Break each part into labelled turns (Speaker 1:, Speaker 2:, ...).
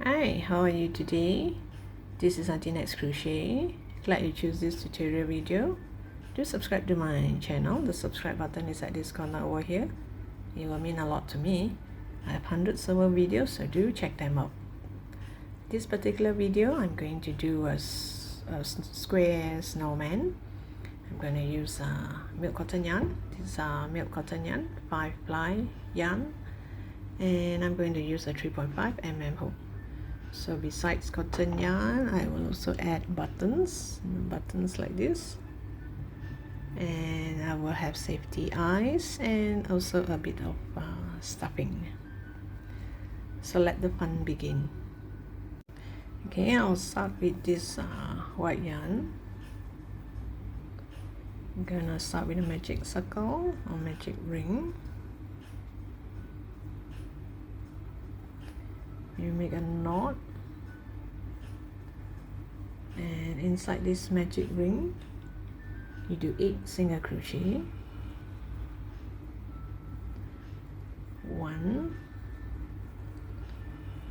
Speaker 1: Hi, how are you today? This is Auntie Nat's Crochet. Glad you choose this tutorial video. Do subscribe to my channel. The subscribe button is at this corner over here. It will mean a lot to me. I have hundreds of videos, so do check them out. This particular video, I'm going to do a square snowman. I'm going to use milk cotton yarn. This is milk cotton yarn, 5-ply yarn, and I'm going to use a 3.5 mm hook. So besides cotton yarn, I will also add buttons like this, and I will have safety eyes and also a bit of stuffing. So let the fun begin. Okay, I'll start with this white yarn. I'm gonna start with a magic circle or magic ring. You make a knot, and inside this magic ring you do 8 single crochet. 1,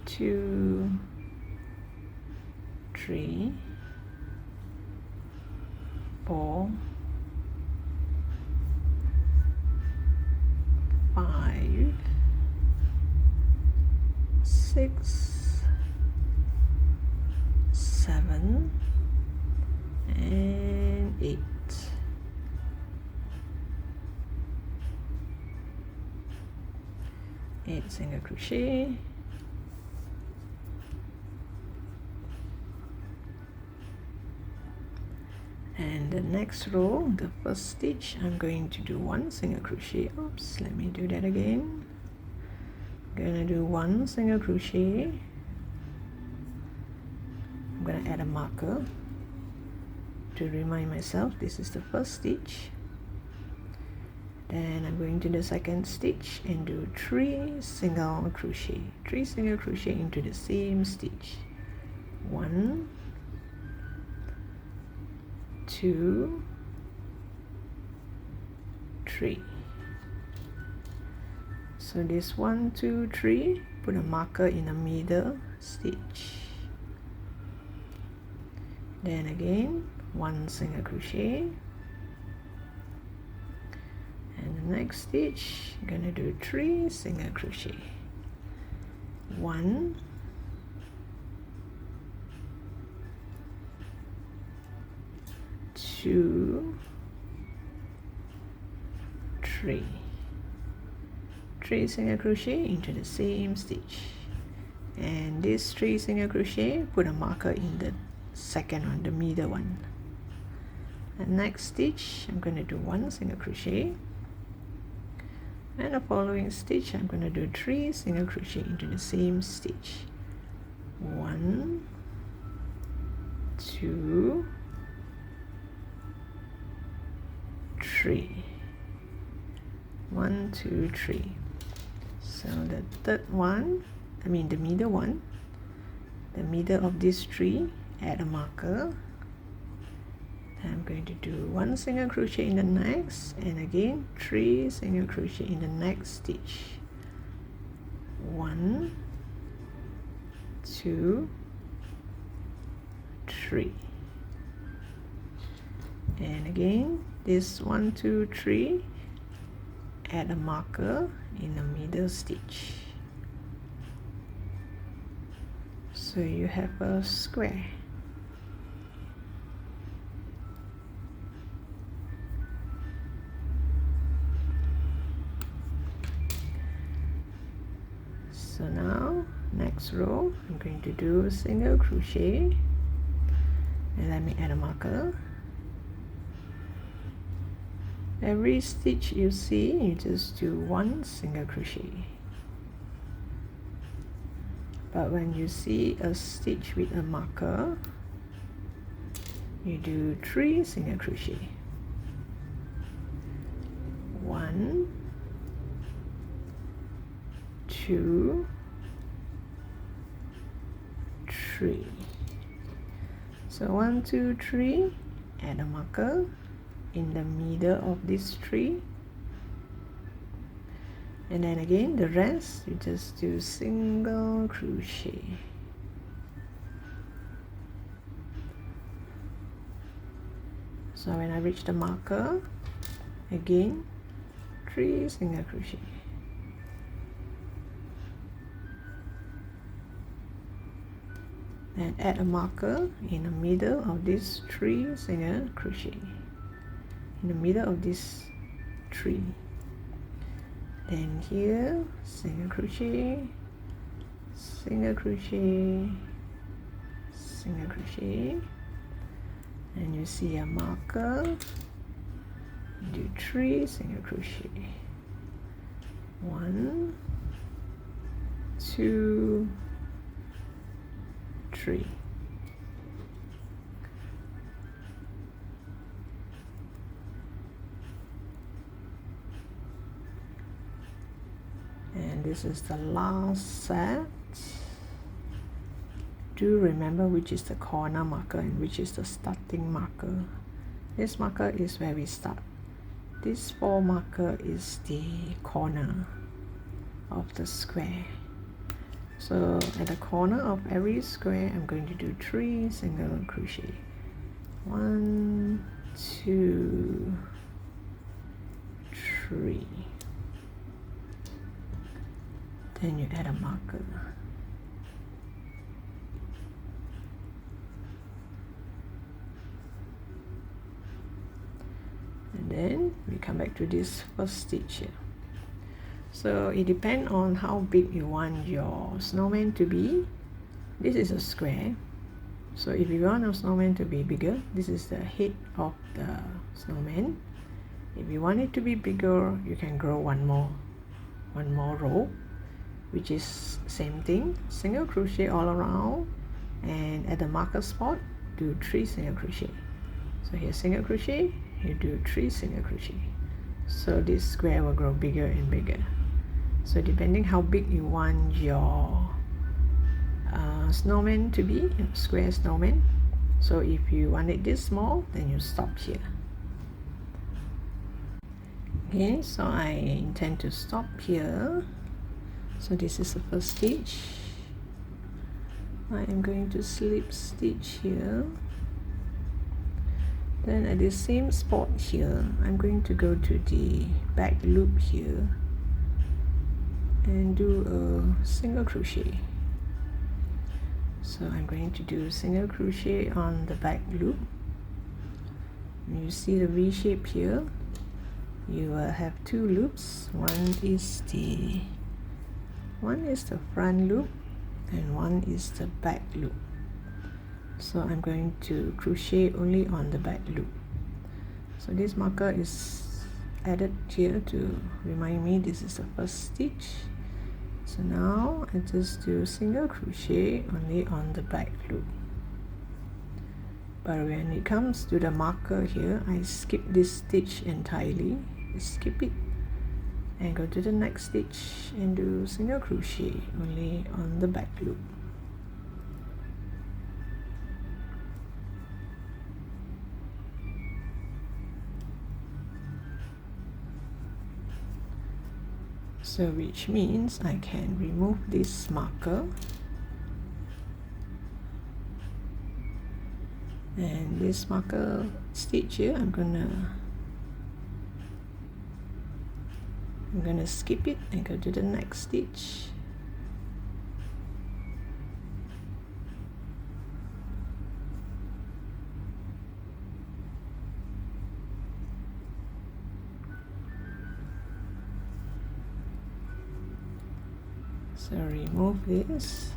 Speaker 1: 2, 3, 4, 5, 6, 7, and 8. Eight single crochet. And the next row, the first stitch, I'm going to do 1 single crochet. Oops, let me do that again. I'm gonna do 1 single crochet. I'm gonna add a marker to remind myself this is the first stitch. Then I'm going to the second stitch and do 3 single crochet. 3 single crochet into the same stitch. 1, 2, 3. So this 1, 2, 3, put a marker in the middle stitch. Then again 1 single crochet, and the next stitch I'm gonna do 3 single crochet. 1, 2, 3. 3 single crochet into the same stitch, and this 3 single crochet, put a marker in the second one, the middle one. And next stitch I'm going to do 1 single crochet, and the following stitch I'm going to do 3 single crochet into the same stitch. 1, 2, 3. 1, 2, 3. So the third one, the middle one, the middle of this 3, add a marker. I'm going to do 1 single crochet in the next, and again 3 single crochet in the next stitch. 1, 2, 3. And again this 1, 2, 3, add a marker in the middle stitch. So you have a square. So now next row I'm going to do a single crochet, and let me add a marker. Every stitch you see, you just do 1 single crochet. But when you see a stitch with a marker, you do 3 single crochet. 1, 2, 3. So 1, 2, 3, add a marker in the middle of this 3, and then again the rest you just do single crochet. So when I reach the marker, again 3 single crochet, then add a marker in the middle of this 3 single crochet, in the middle of this 3, then here single crochet, single crochet, single crochet, and you see a marker, do 3 single crochet, 1, 2, 3. And this is the last set. Do remember which is the corner marker and which is the starting marker. This marker is where we start. This 4 marker is the corner of the square. So at the corner of every square, I'm going to do 3 single crochet. 1, 2, 3. Then you add a marker. And then we come back to this first stitch here. So it depends on how big you want your snowman to be. This is a square. So if you want your snowman to be bigger, this is the head of the snowman. If you want it to be bigger, you can grow one more row, which is same thing, single crochet all around, and at the marker spot do 3 single crochet. So here single crochet, you do 3 single crochet. So this square will grow bigger and bigger. So depending how big you want your snowman to be, your square snowman. So if you want it this small, then you stop here. Okay, so I intend to stop here. So this is the first stitch. I am going to slip stitch here. Then at the same spot here, I'm going to go to the back loop here and do a single crochet. So I'm going to do single crochet on the back loop. You see the V shape here. You will have 2 loops. One is the front loop and one is the back loop. So I'm going to crochet only on the back loop. So this marker is added here to remind me this is the first stitch. So now I just do single crochet only on the back loop. But when it comes to the marker here, I skip this stitch entirely. Skip it and go to the next stitch and do single crochet only on the back loop. So which means I can remove this marker, and this marker stitch here I'm gonna skip it and go to the next stitch. So remove this,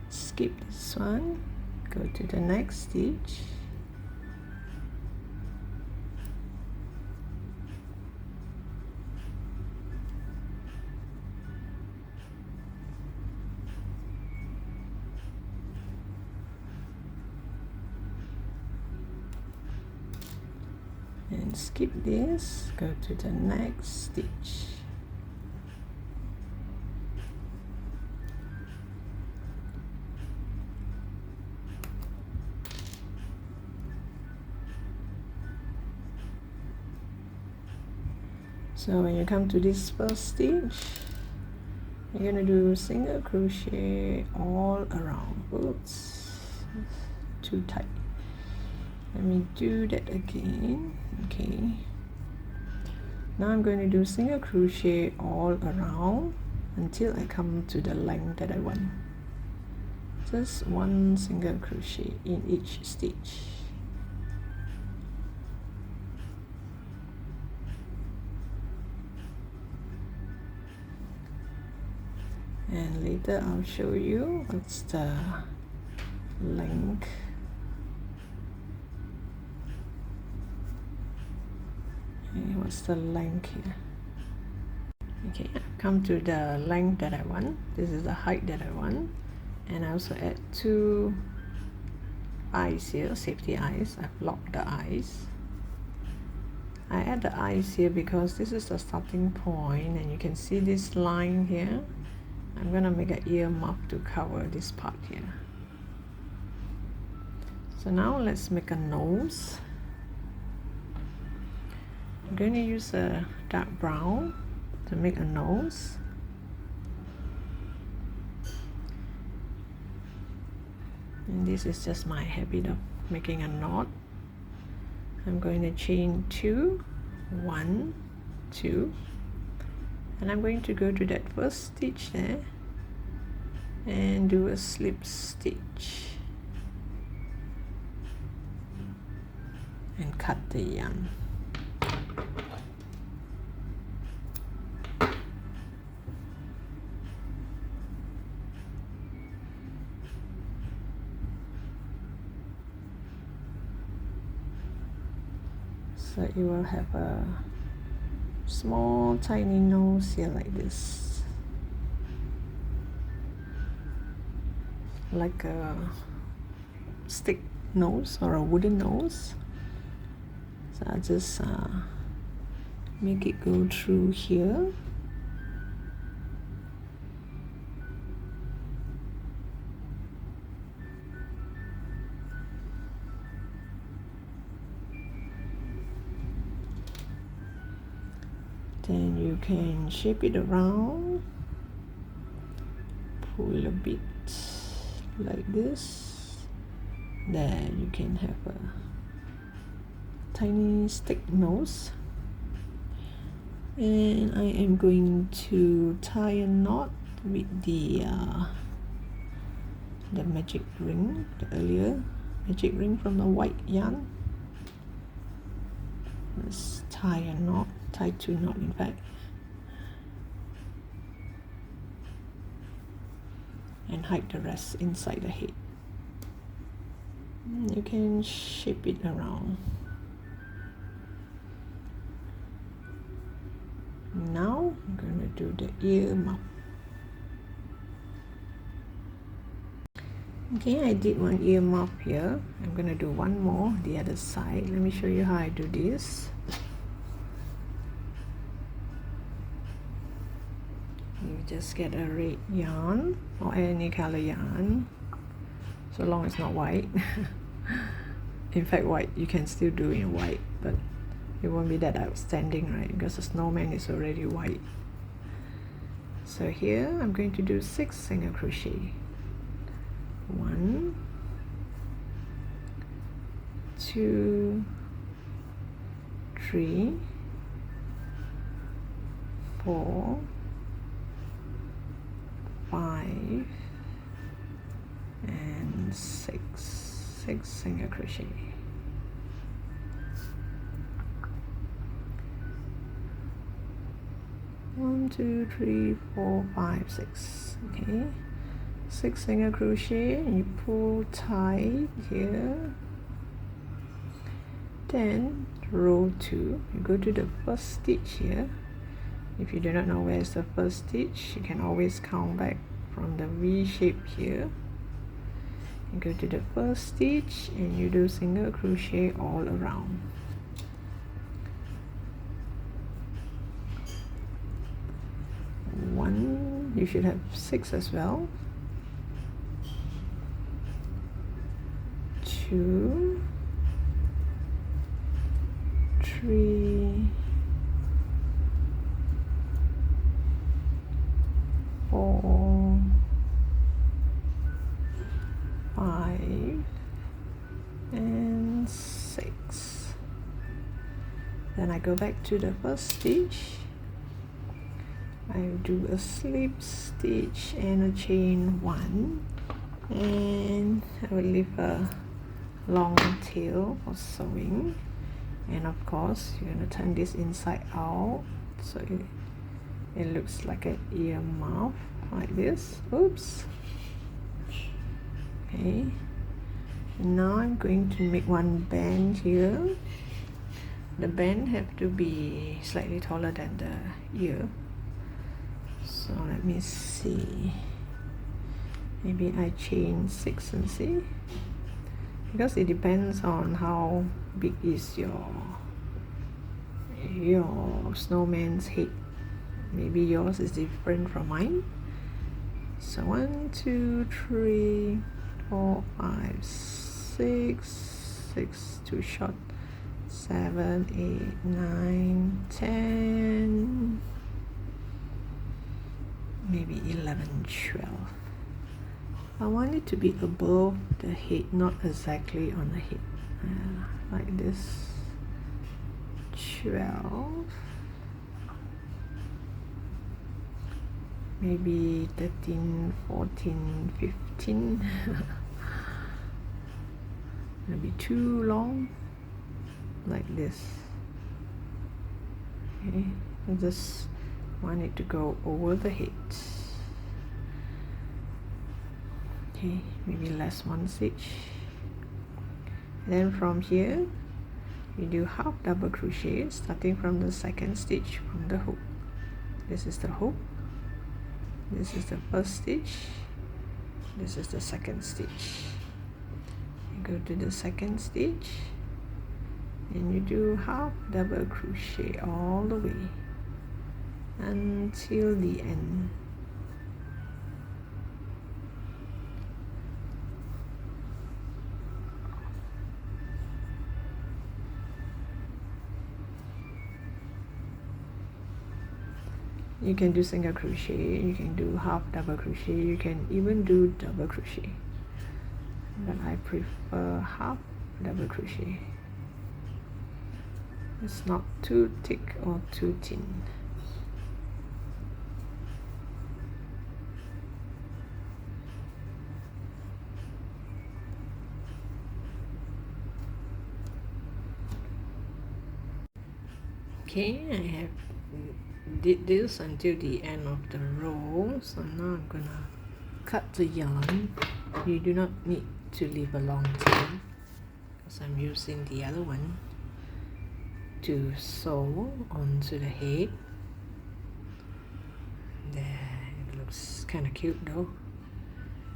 Speaker 1: skip this one, go to the next stitch, and skip this, go to the next stitch. So when you come to this first stitch, you're gonna do single crochet all around. Oops, too tight. Let me do that again. Okay, now I'm going to do single crochet all around until I come to the length that I want. Just one single crochet in each stitch. And later I'll show you what's the length. Okay, what's the length here? Okay, I've come to the length that I want. This is the height that I want. And I also add 2 eyes here, safety eyes. I've locked the eyes. I add the eyes here because this is the starting point, and you can see this line here. I'm gonna make an ear muff to cover this part here. So now let's make a nose. I'm going to use a dark brown to make a nose. And this is just my habit of making a knot. I'm going to chain 2, 1, 2, and I'm going to go to that first stitch there and do a slip stitch and cut the yarn. So you will have a small tiny nose here like this, like a stick nose or a wooden nose. So I just make it go through here. Then you can shape it around, pull a bit like this. There you can have a tiny stick nose. And I am going to tie a knot with the magic ring, the earlier magic ring from the white yarn. Let's tie a knot, tie 2 knots in fact, and hide the rest inside the head. You can shape it around. Now I'm going to do the ear muff. Okay, I did one ear muff here. I'm going to do one more the other side. Let me show you how I do this. You just get a red yarn or any color yarn, so long as it's not white. In fact, white, you can still do in white, but it won't be that outstanding, right? Because the snowman is already white. So here I'm going to do 6 single crochet. 1, 2, 3, 4, 5, and 6 single crochet. One, 2, 3, 4, 5, 6. Okay, 6 single crochet, and you pull tight here. Then row 2. You go to the first stitch here. If you do not know where is the first stitch, you can always count back from the V shape here. You go to the first stitch and you do single crochet all around. One, you should have 6 as well. 2, 3, 4, 5, and 6. 6. Then I go back to the first stitch. I do a slip stitch and a chain 1, and I will leave a long tail for sewing. And of course you're going to turn this inside out so it looks like an ear muff like this. Oops. Okay, now I'm going to make one band here. The band have to be slightly taller than the ear. So let me see, maybe I chain 6 and see, because it depends on how big is your snowman's head. Maybe yours is different from mine. So 1 2 3 4 5 6, 6 too short, 7 8 9 10, maybe 11 12. I want it to be above the head, not exactly on the head, like this. 12, maybe 13 14 15. Maybe too long, like this. Okay, I just want it to go over the head. Okay, maybe less 1 stitch. Then from here you do half double crochet starting from the second stitch from the hook. This is the hook, this is the first stitch, this is the second stitch. You go to the second stitch and you do half double crochet all the way until the end. You can do single crochet, you can do half double crochet, you can even do double crochet, but I prefer half double crochet. It's not too thick or too thin. Okay, I have did this until the end of the row, so now I'm gonna cut the yarn. You do not need to leave a long tail because I'm using the other one to sew onto the head. There, it looks kind of cute though.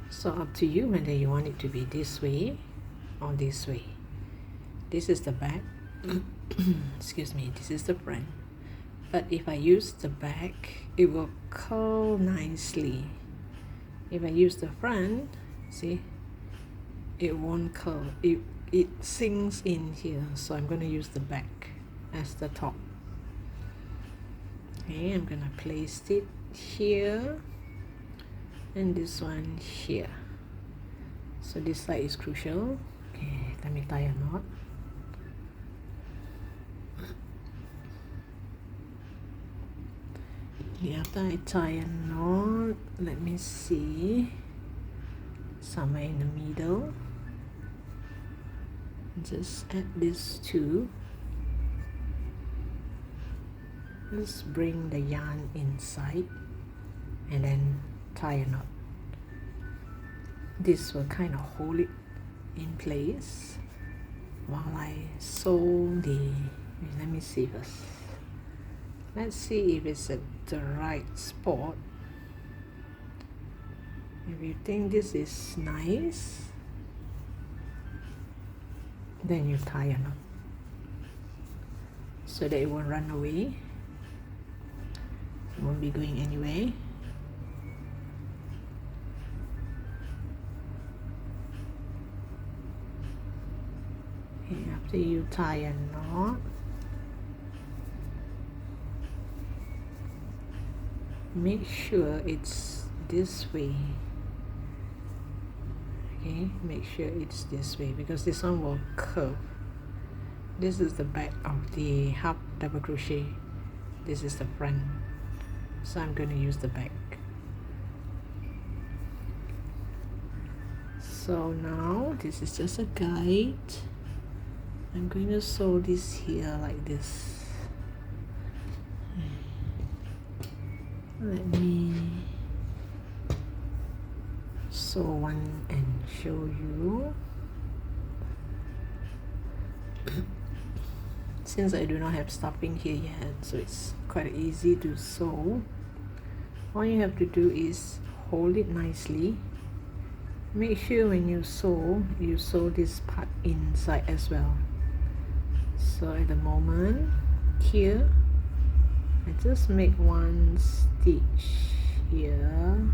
Speaker 1: So up to you whether you want it to be this way or this way. This is the back. Excuse me, this is the front. But if I use the back, it will curl nicely. If I use the front, see, it won't curl. It sinks in here, so I'm going to use the back as the top. Okay, I'm going to place it here and this one here. So this side is crucial. Okay, let me tie a knot. After I tie a knot, let me see, somewhere in the middle, just add these two. Just bring the yarn inside and then tie a knot. This will kind of hold it in place while I sew the, let me see first. Let's see if it's at the right spot. If you think this is nice, then you tie a knot so that it won't run away. It won't be going anywhere. Okay, after you tie a knot, make sure it's this way. Okay, make sure it's this way because this one will curve. This is the back of the half double crochet. This is the front, so I'm going to use the back. So now this is just a guide. I'm going to sew this here like this. Let me sew one and show you. Since I do not have stuffing here yet, so it's quite easy to sew. All you have to do is hold it nicely. Make sure when you sew this part inside as well. So at the moment here, I just make one stitch here.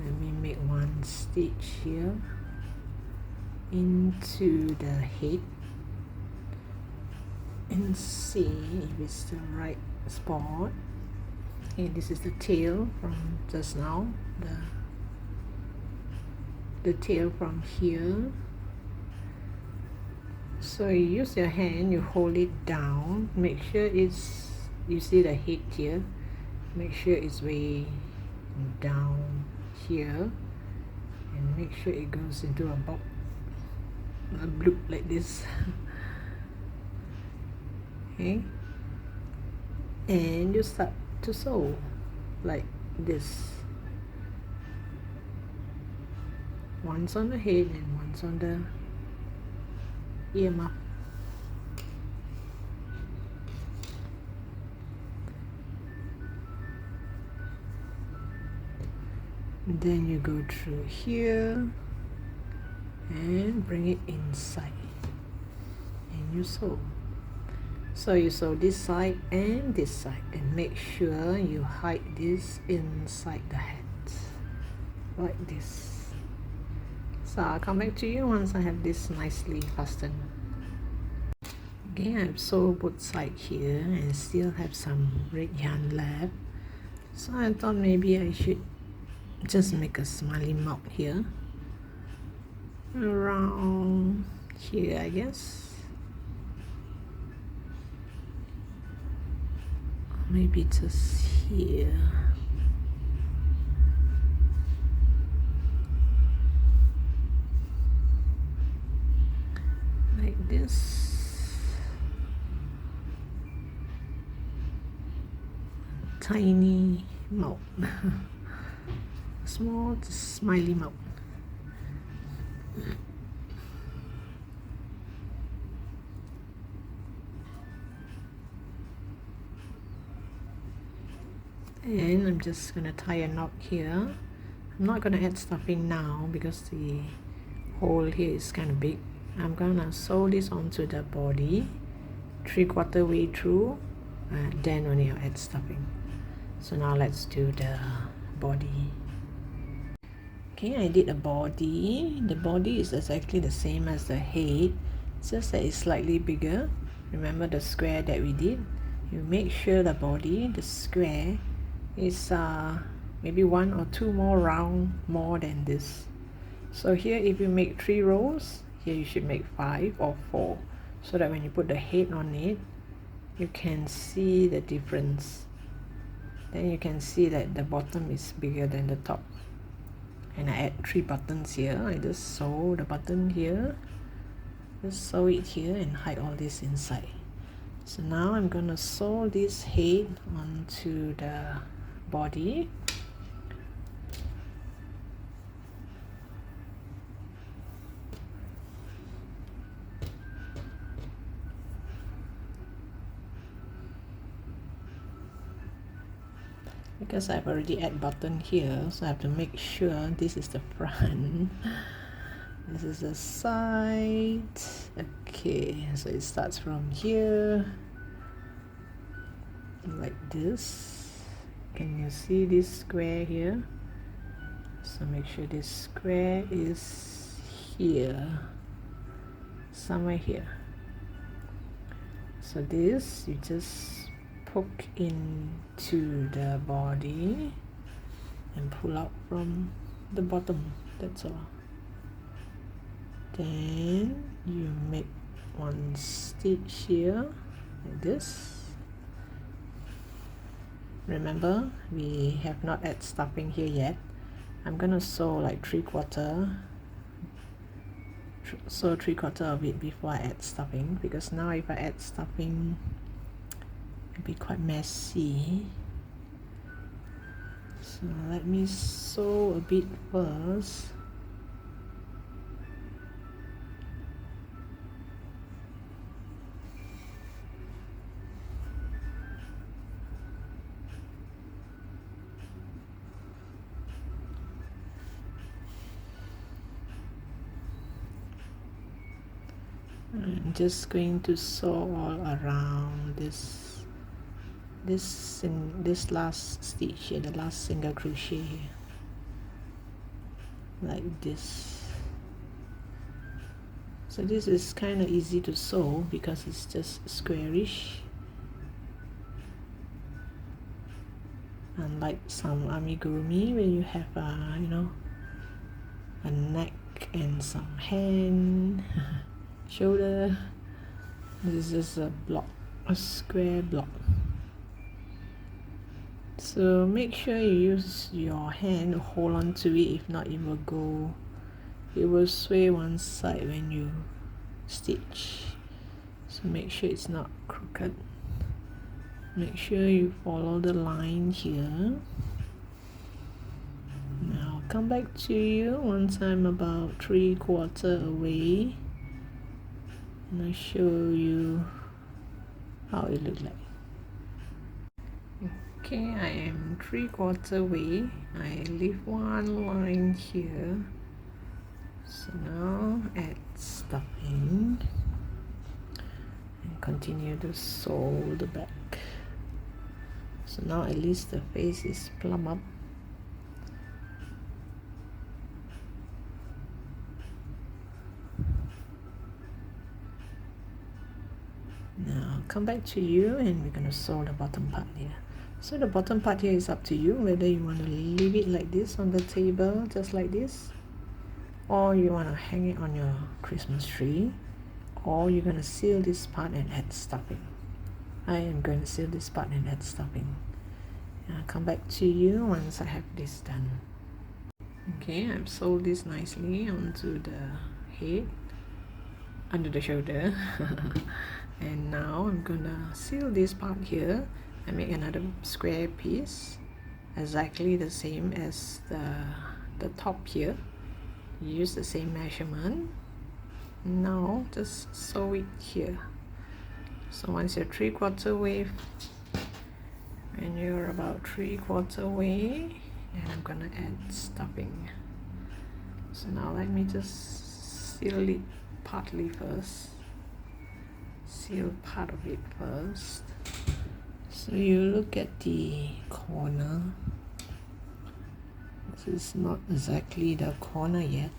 Speaker 1: Let me make one stitch here into the head and see if it's the right spot. Okay, this is the tail from just now, the tail from here. So you use your hand, you hold it down, make sure it's, you see the head here, make sure it's way down here, and make sure it goes into a box, a bloop like this. Okay, and you start to sew like this, once on the head and once on the ear muff. Then you go through here and bring it inside and you sew. So you sew this side and this side, and make sure you hide this inside the hat like this. So I'll come back to you once I have this nicely fastened. Okay, I've sewed both sides here and still have some red yarn left, so I thought maybe I should just make a smiley mouth here, around here I guess. Maybe just here. Like this. Tiny mouth. Small smiley mouth. And I'm just going to tie a knot here. I'm not going to add stuffing now because the hole here is kind of big. I'm going to sew this onto the body 3/4 way through, then only I'll add stuffing. So now let's do the body. Okay, I did a body. The body is exactly the same as the head, just that it's slightly bigger. Remember the square that we did? You make sure the body, the square, is maybe 1 or 2 more round more than this. So here if you make 3 rows, here you should make 5 or 4, so that when you put the head on it, you can see the difference. Then you can see that the bottom is bigger than the top. And I add 3 buttons here. I just sew the button here, just sew it here and hide all this inside. So now I'm going to sew this head onto the body. Because I've already added button here, so I have to make sure this is the front. This is the side. Okay, so it starts from here like this. Can you see this square here? So make sure this square is here, somewhere here. So this you just poke into the body and pull out from the bottom, that's all. Then you make one stitch here like this. Remember, we have not add stuffing here yet. I'm gonna sew like 3/4, sew 3/4 of it before I add stuffing, because now if I add stuffing it'll be quite messy. So let me sew a bit first. I'm just going to sew all around this last stitch here, the last single crochet here, like this. So this is kind of easy to sew because it's just squarish, unlike some amigurumi where you have you know, a neck and some hand shoulder. This is a block, a square block. So make sure you use your hand to hold on to it, if not it will sway one side when you stitch. So make sure it's not crooked. Make sure you follow the line here. Now I'll come back to you once I'm about 3/4 away, and I'll show you how it looks like. Okay, I am 3/4 away. I leave one line here. So now add stuffing and continue to sew the back. So now at least the face is plumb up. Now I'll come back to you and we're going to sew the bottom part here. So the bottom part here is up to you, whether you want to leave it like this on the table, just like this, or you want to hang it on your Christmas tree, or you're going to seal this part and add stuffing. I am going to seal this part and add stuffing. I'll come back to you once I have this done. Okay, I've sewed this nicely onto the head, under the shoulder. And now I'm gonna seal this part here and make another square piece, exactly the same as the top here. Use the same measurement. Now just sew it here. So once you're 3/4 way, when you're about 3/4 way, then I'm gonna add stuffing. So now let me just seal it partly first. Seal part of it first. So you look at the corner. This is not exactly the corner yet.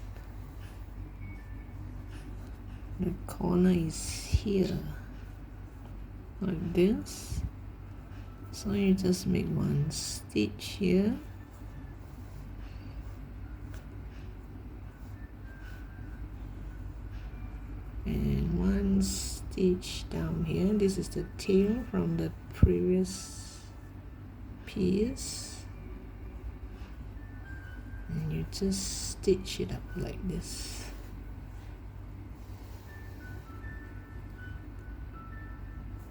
Speaker 1: The corner is here, like this. So you just make one stitch here. And one stitch down here. This is the tail from the previous piece. And you just stitch it up like this.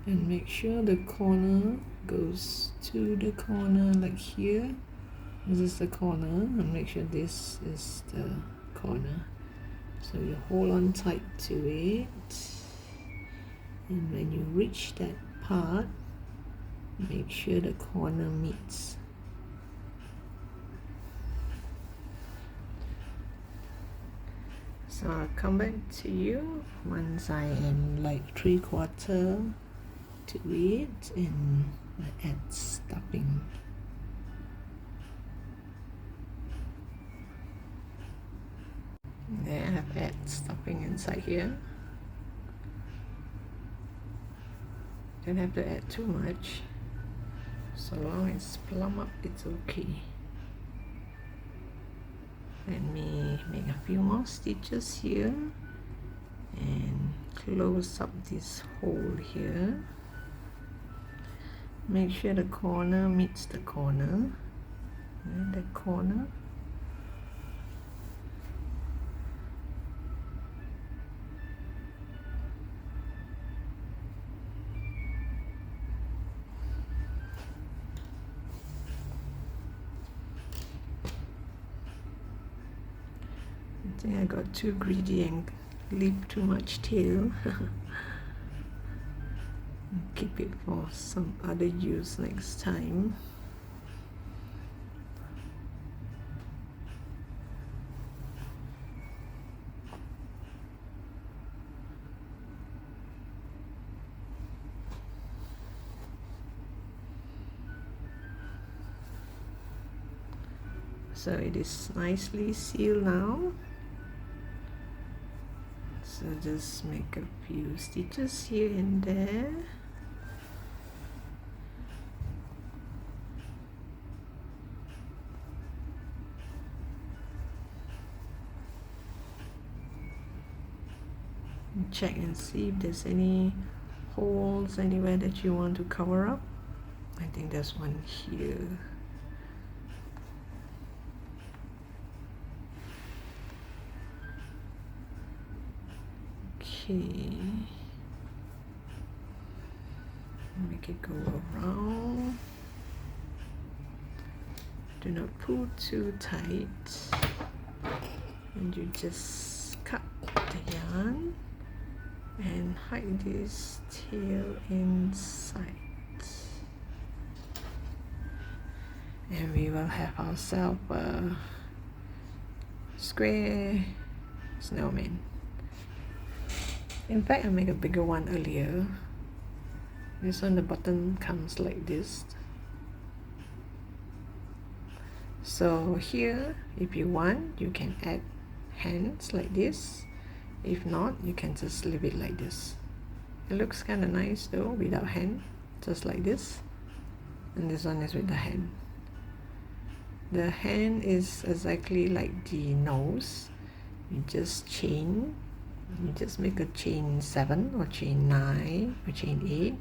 Speaker 1: And make sure the corner goes to the corner, like here. This is the corner, and make sure this is the corner. So you hold on tight to it, and when you reach that part, make sure the corner meets. So I'll come back to you once I am like 3/4 to it, and I add stuffing. There, I have add stuffing inside here. Don't have to add too much. So long as plump up, it's okay. Let me make a few more stitches here and close up this hole here. Make sure the corner meets the corner and the corner. I think I got too greedy and leave too much tail. Keep it for some other use next time. So it is nicely sealed now. So just make a few stitches here and there. And check and see if there's any holes anywhere that you want to cover up. I think there's one here. Okay, make it go around. Do not pull too tight, and you just cut the yarn and hide this tail inside, and we will have ourselves a square snowman. In fact, I made a bigger one earlier. This one, the button comes like this. So here, if you want, you can add hands like this. If not, you can just leave it like this. It looks kind of nice though, without hand, just like this. And this one is with the hand. The hand is exactly like the nose. You just chain. You just make a chain 7 or chain 9 or chain 8,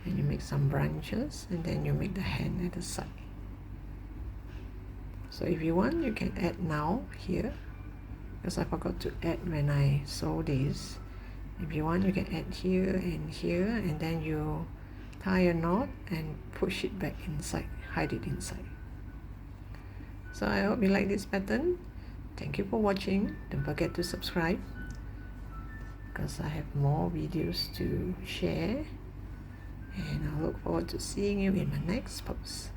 Speaker 1: and you make some branches, and then you make the hand at the side. So if you want, you can add now here, because I forgot to add when I sew this. If you want, you can add here, and then you tie a knot and push it back inside, hide it inside. So I hope you like this pattern. Thank you for watching. Don't forget to subscribe, because I have more videos to share, and I look forward to seeing you in my next post.